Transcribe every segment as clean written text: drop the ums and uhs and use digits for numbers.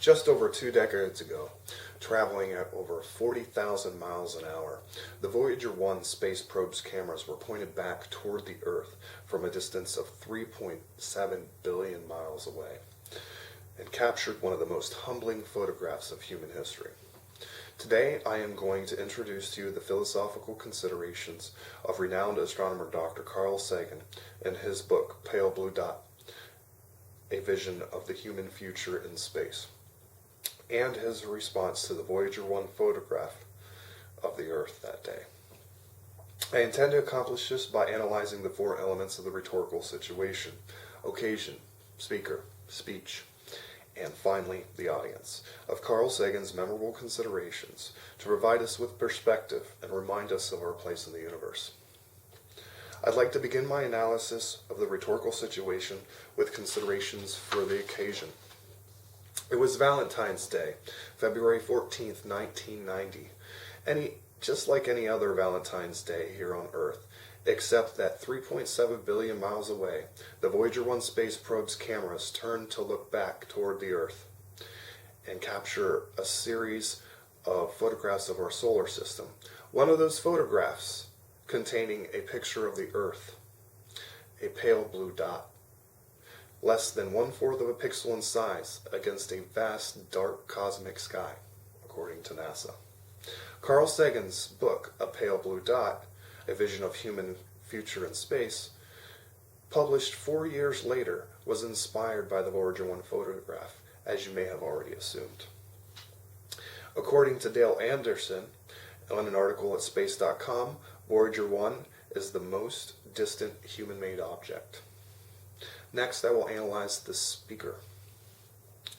Just over 2 decades ago, traveling at over 40,000 miles an hour, the Voyager 1 space probe's cameras were pointed back toward the Earth from a distance of 3.7 billion miles away and captured one of the most humbling photographs of human history. Today, I am going to introduce to you the philosophical considerations of renowned astronomer Dr. Carl Sagan in his book, Pale Blue Dot, A Vision of the Human Future in Space, and his response to the Voyager 1 photograph of the Earth that day. I intend to accomplish this by analyzing the four elements of the rhetorical situation: occasion, speaker, speech, and finally, the audience, of Carl Sagan's memorable considerations to provide us with perspective and remind us of our place in the universe. I'd like to begin my analysis of the rhetorical situation with considerations for the occasion. It was Valentine's Day, February 14th, 1990, just like any other Valentine's Day here on Earth, except that 3.7 billion miles away, the Voyager 1 space probe's cameras turned to look back toward the Earth and capture a series of photographs of our solar system. One of those photographs containing a picture of the Earth, a pale blue dot, less than 1/4 of a pixel in size against a vast dark cosmic sky, according to NASA. Carl Sagan's book, A Pale Blue Dot, A Vision of Human Future in Space, published 4 years later, was inspired by the Voyager 1 photograph, as you may have already assumed. According to Dale Anderson, on an article at space.com, Voyager 1 is the most distant human-made object. Next, I will analyze the speaker.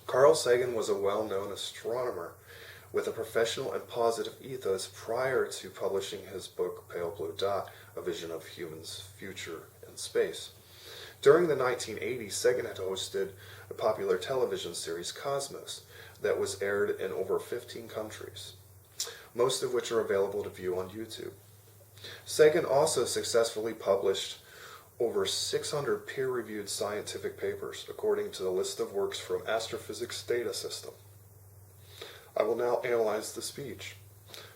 Carl Sagan was a well-known astronomer with a professional and positive ethos prior to publishing his book, Pale Blue Dot, A Vision of Human's Future in Space. During the 1980s, Sagan had hosted a popular television series, Cosmos, that was aired in over 15 countries, most of which are available to view on YouTube. Sagan also successfully published over 600 peer-reviewed scientific papers, according to the list of works from Astrophysics Data System. I will now analyze the speech.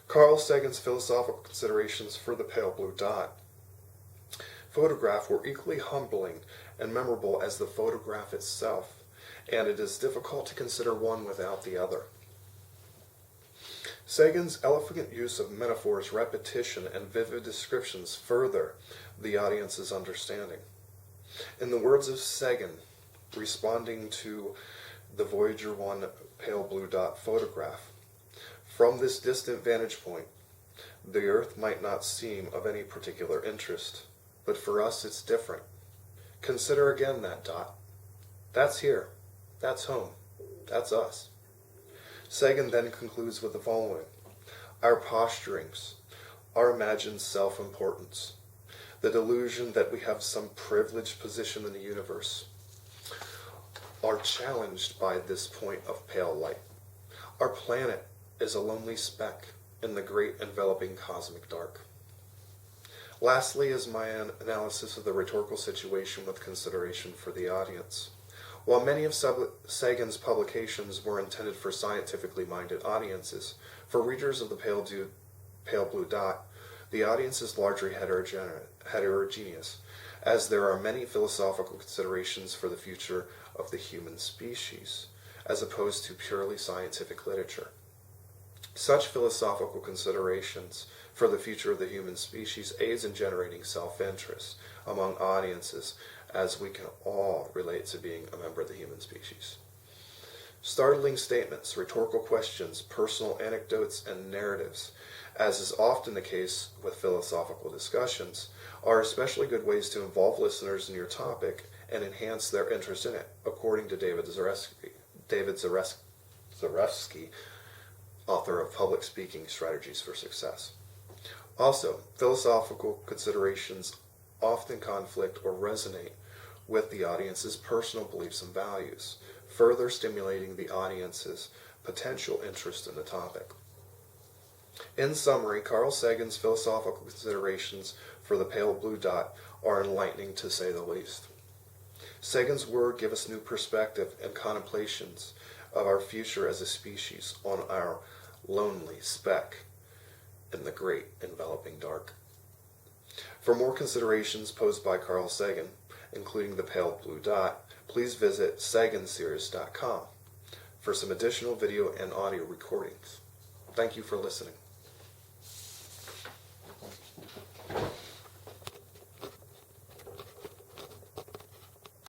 Carl Sagan's philosophical considerations for the Pale Blue Dot photograph were equally humbling and memorable as the photograph itself, and it is difficult to consider one without the other. Sagan's elegant use of metaphors, repetition, and vivid descriptions further the audience's understanding. In the words of Sagan, responding to the Voyager 1 Pale Blue Dot photograph, "From this distant vantage point, the Earth might not seem of any particular interest, but for us it's different. Consider again that dot. That's here. That's home. That's us." Sagan then concludes with the following: "Our posturings, our imagined self-importance, the delusion that we have some privileged position in the universe, are challenged by this point of pale light. Our planet is a lonely speck in the great enveloping cosmic dark." Lastly is my analysis of the rhetorical situation with consideration for the audience. While many of Sagan's publications were intended for scientifically minded audiences, for readers of the Pale Blue Dot, the audience is largely heterogeneous, as there are many philosophical considerations for the future of the human species, as opposed to purely scientific literature. Such philosophical considerations for the future of the human species aids in generating self-interest among audiences, as we can all relate to being a member of the human species. Startling statements, rhetorical questions, personal anecdotes, and narratives, as is often the case with philosophical discussions, are especially good ways to involve listeners in your topic and enhance their interest in it, according to David Zarefsky, author of Public Speaking Strategies for Success. Also, philosophical considerations often conflict or resonate with the audience's personal beliefs and values, further stimulating the audience's potential interest in the topic. In summary, Carl Sagan's philosophical considerations for the Pale Blue Dot are enlightening to say the least. Sagan's words give us new perspective and contemplations of our future as a species on our lonely speck in the great enveloping dark. For more considerations posed by Carl Sagan, including the pale blue dot, please visit saganseries.com for some additional video and audio recordings. Thank you for listening.